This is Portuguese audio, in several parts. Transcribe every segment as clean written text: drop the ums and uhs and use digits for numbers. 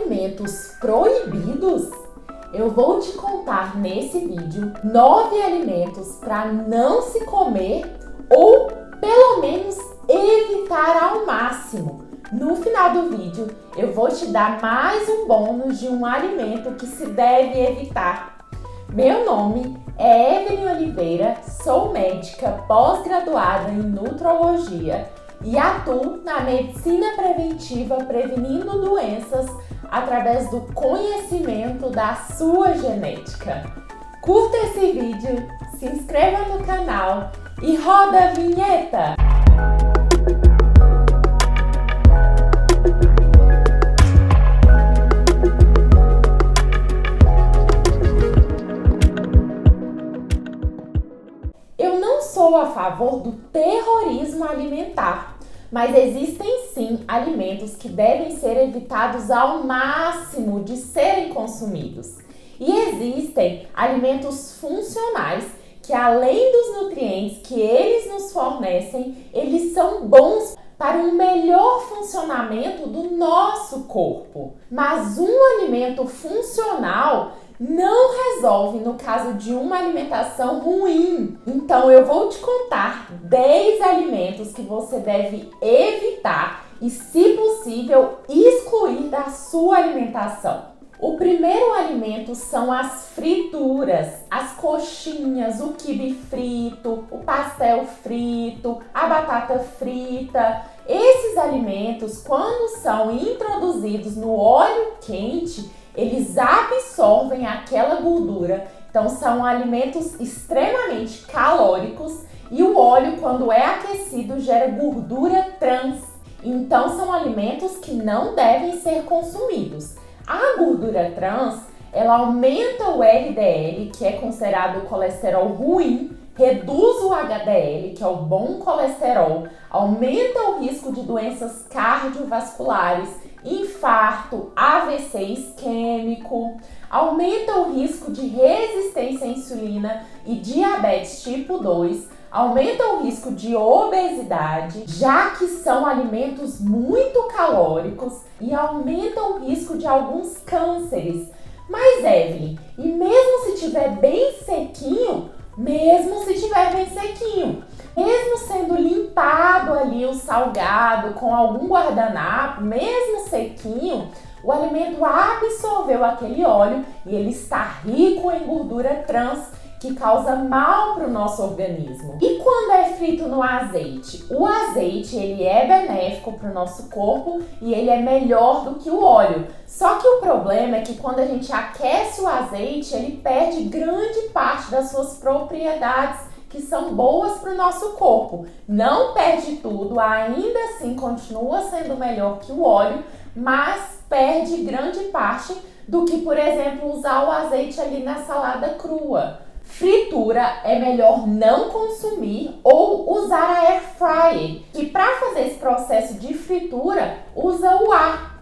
alimentos proibidos? Eu vou te contar nesse vídeo 9 alimentos para não se comer ou pelo menos evitar ao máximo. No final do vídeo eu vou te dar mais um bônus de um alimento que se deve evitar. Meu nome é Evelyn Oliveira, sou médica pós-graduada em nutrologia e atuo na medicina preventiva prevenindo doenças através do conhecimento da sua genética. Curta esse vídeo, se inscreva no canal e roda a vinheta! Eu não sou a favor do terrorismo alimentar, mas existem sim alimentos que devem ser evitados ao máximo de serem consumidos. E existem alimentos funcionais que, além dos nutrientes que eles nos fornecem, eles são bons para um melhor funcionamento do nosso corpo. Mas um alimento funcional não resolve no caso de uma alimentação ruim. Então eu vou te contar 10 alimentos que você deve evitar e, se possível, excluir da sua alimentação. O primeiro alimento são as frituras, as coxinhas, o quibe frito, o pastel frito, a batata frita. Esses alimentos, quando são introduzidos no óleo quente, eles absorvem aquela gordura. Então são alimentos extremamente calóricos e o óleo, quando é aquecido, gera gordura trans. Então são alimentos que não devem ser consumidos. A gordura trans, ela aumenta o LDL, que é considerado o colesterol ruim, reduz o HDL, que é o bom colesterol, aumenta o risco de doenças cardiovasculares, infarto, AVC isquêmico, aumenta o risco de resistência à insulina e diabetes tipo 2, aumenta o risco de obesidade, já que são alimentos muito calóricos e aumenta o risco de alguns cânceres. Mas Evelyn, e mesmo se tiver bem sequinho, mesmo sendo limpado ali o salgado com algum guardanapo, mesmo sequinho, o alimento absorveu aquele óleo e ele está rico em gordura trans, que causa mal para o nosso organismo. E quando é frito no azeite? O azeite, ele é benéfico para o nosso corpo e ele é melhor do que o óleo. Só que o problema é que quando a gente aquece o azeite, ele perde grande parte das suas propriedades que são boas para o nosso corpo. Não perde tudo, ainda assim continua sendo melhor que o óleo, mas perde grande parte do que, por exemplo, usar o azeite ali na salada crua. Fritura é melhor não consumir ou usar a air fryer, que para fazer esse processo de fritura usa o ar.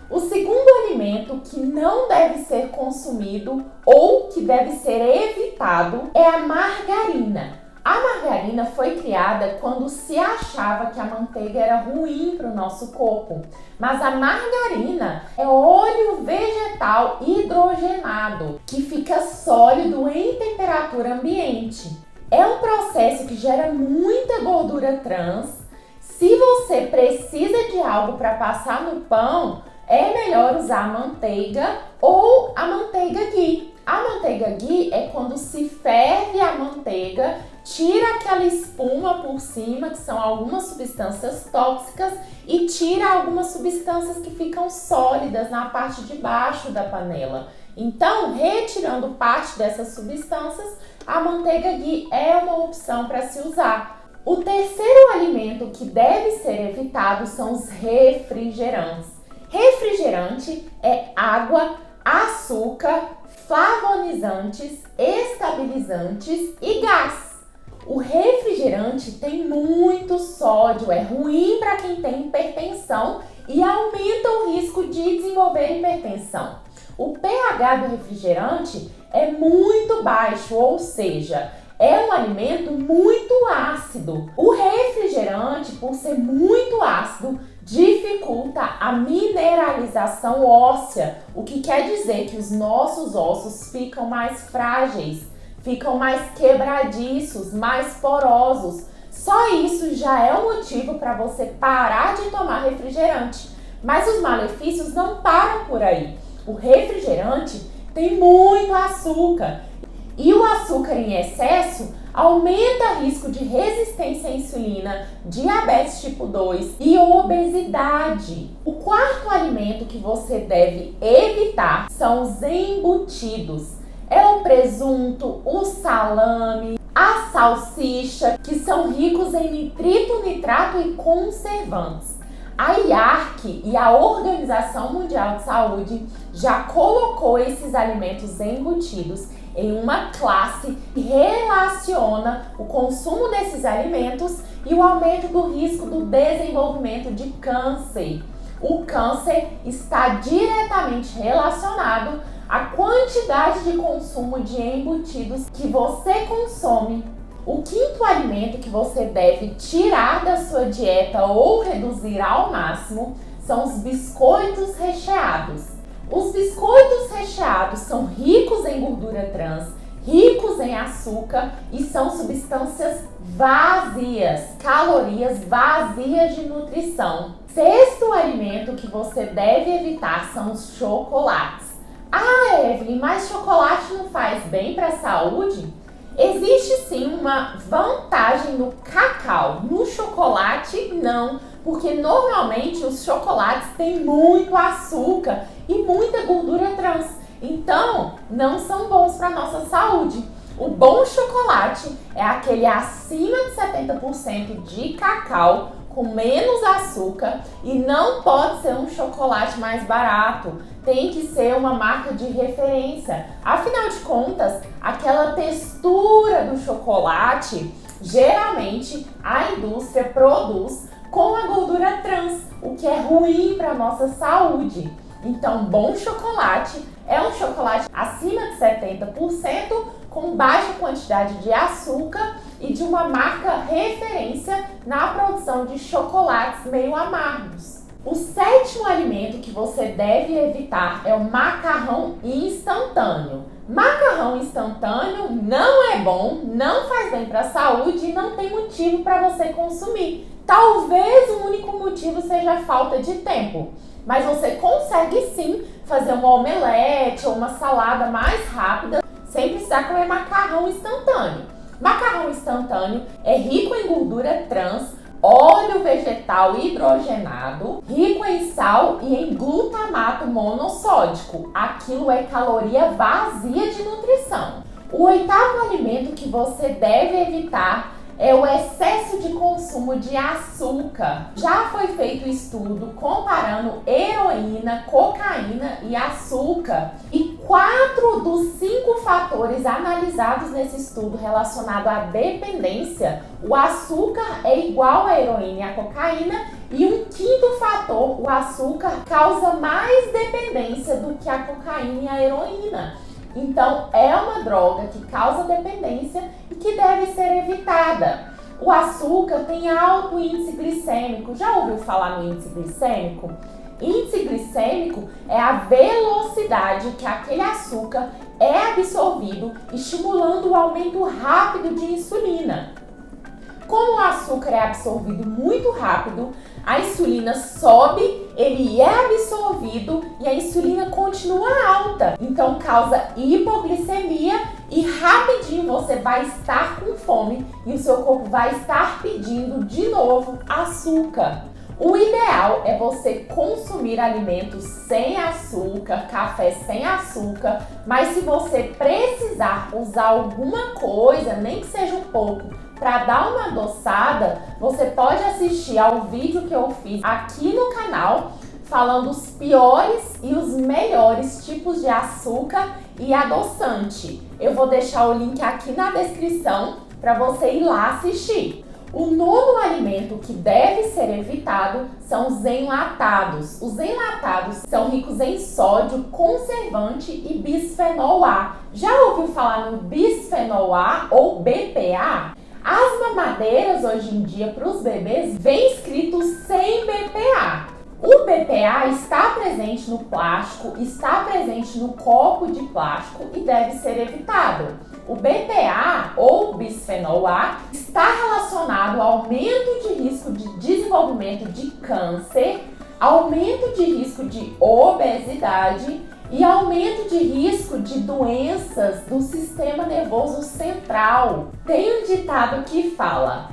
O segundo alimento que não deve ser consumido ou que deve ser evitado é a margarina. A margarina foi criada quando se achava que a manteiga era ruim para o nosso corpo, mas a margarina é óleo vegetal hidrogenado que fica sólido em temperatura ambiente. É um processo que gera muita gordura trans. Se você precisa de algo para passar no pão, é melhor usar a manteiga ou a manteiga ghee. A manteiga ghee é quando se ferve a manteiga, tira aquela espuma por cima, que são algumas substâncias tóxicas, e tira algumas substâncias que ficam sólidas na parte de baixo da panela. Então, retirando parte dessas substâncias, a manteiga ghee é uma opção para se usar. O terceiro alimento que deve ser evitado são os refrigerantes. Refrigerante é água, açúcar, flavonizantes, estabilizantes e gás. O refrigerante tem muito sódio, é ruim para quem tem hipertensão e aumenta o risco de desenvolver hipertensão. O pH do refrigerante é muito baixo, ou seja, é um alimento muito ácido. O refrigerante, por ser muito ácido, dificulta a mineralização óssea, o que quer dizer que os nossos ossos ficam mais frágeis, ficam mais quebradiços, mais porosos. Só isso já é um motivo para você parar de tomar refrigerante. Mas os malefícios não param por aí. O refrigerante tem muito açúcar e o açúcar em excesso aumenta o risco de resistência à insulina, diabetes tipo 2 e obesidade. O quarto alimento que você deve evitar são os embutidos. É o presunto, o salame, a salsicha, que são ricos em nitrito, nitrato e conservantes. A IARC e a Organização Mundial de Saúde já colocou esses alimentos embutidos em uma classe que relaciona o consumo desses alimentos e o aumento do risco do desenvolvimento de câncer. O câncer está diretamente relacionado à quantidade de consumo de embutidos que você consome. O quinto alimento que você deve tirar da sua dieta ou reduzir ao máximo são os biscoitos recheados. Os biscoitos recheados são ricos em gordura trans, ricos em açúcar e são substâncias vazias, calorias vazias de nutrição. Sexto alimento que você deve evitar são os chocolates. Ah, Evelyn, mas chocolate não faz bem para a saúde? Existe sim uma vantagem no cacau, no chocolate não, porque normalmente os chocolates têm muito açúcar e muita gordura trans, então não são bons para a nossa saúde. O bom chocolate é aquele acima de 70% de cacau, com menos açúcar, e não pode ser um chocolate mais barato, tem que ser uma marca de referência. Afinal de contas, aquela textura do chocolate, geralmente a indústria produz com a gordura trans, o que é ruim para a nossa saúde. Então, bom chocolate é um chocolate acima de 70%, com baixa quantidade de açúcar e de uma marca referência na produção de chocolates meio amargos. O sétimo alimento que você deve evitar é o macarrão instantâneo. Macarrão instantâneo não é bom, não faz bem para a saúde e não tem motivo para você consumir. Talvez o único motivo seja a falta de tempo, mas você consegue sim fazer uma omelete ou uma salada mais rápida sem precisar comer macarrão instantâneo. Macarrão instantâneo é rico em gordura trans, óleo vegetal hidrogenado, rico em sal e em glutamato monossódico. Aquilo é caloria vazia de nutrição. O oitavo alimento que você deve evitar é o excesso de consumo de açúcar. Já foi feito estudo comparando heroína, cocaína e açúcar. E 4 dos 5 fatores analisados nesse estudo relacionado à dependência, o açúcar é igual à heroína e à cocaína. E um quinto fator, o açúcar, causa mais dependência do que a cocaína e a heroína. Então, é uma droga que causa dependência e que deve ser evitada. O açúcar tem alto índice glicêmico. Já ouviu falar no índice glicêmico? Índice glicêmico é a velocidade que aquele açúcar é absorvido, estimulando o aumento rápido de insulina. Como o açúcar é absorvido muito rápido, a insulina sobe, ele é absorvido e a insulina continua alta. Então causa hipoglicemia e rapidinho você vai estar com fome e o seu corpo vai estar pedindo de novo açúcar. O ideal é você consumir alimentos sem açúcar, café sem açúcar, mas se você precisar usar alguma coisa, nem que seja um pouco, para dar uma adoçada, você pode assistir ao vídeo que eu fiz aqui no canal falando os piores e os melhores tipos de açúcar e adoçante. Eu vou deixar o link aqui na descrição para você ir lá assistir. O nono alimento que deve ser evitado são os enlatados. Os enlatados são ricos em sódio, conservante e bisfenol A. Já ouviu falar no bisfenol A ou BPA? As mamadeiras hoje em dia para os bebês vem escrito sem BPA. O BPA está presente no plástico, está presente no copo de plástico e deve ser evitado. O BPA ou bisfenol A está relacionado ao aumento de risco de desenvolvimento de câncer, aumento de risco de obesidade e aumento de risco de doenças do sistema nervoso central. Tem um ditado que fala: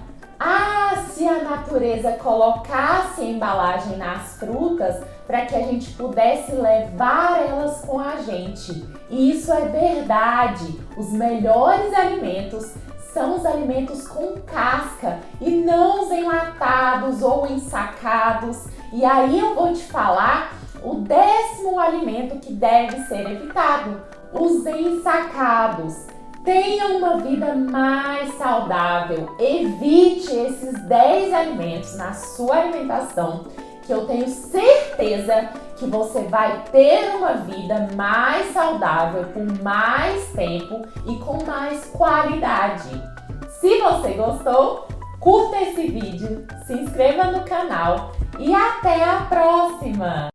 se a natureza colocasse a embalagem nas frutas para que a gente pudesse levar elas com a gente. E isso é verdade. Os melhores alimentos são os alimentos com casca e não os enlatados ou ensacados. E aí eu vou te falar o 10º alimento que deve ser evitado: os ensacados. Tenha uma vida mais saudável. Evite esses 10 alimentos na sua alimentação, que eu tenho certeza que você vai ter uma vida mais saudável por mais tempo e com mais qualidade. Se você gostou, curta esse vídeo, se inscreva no canal e até a próxima!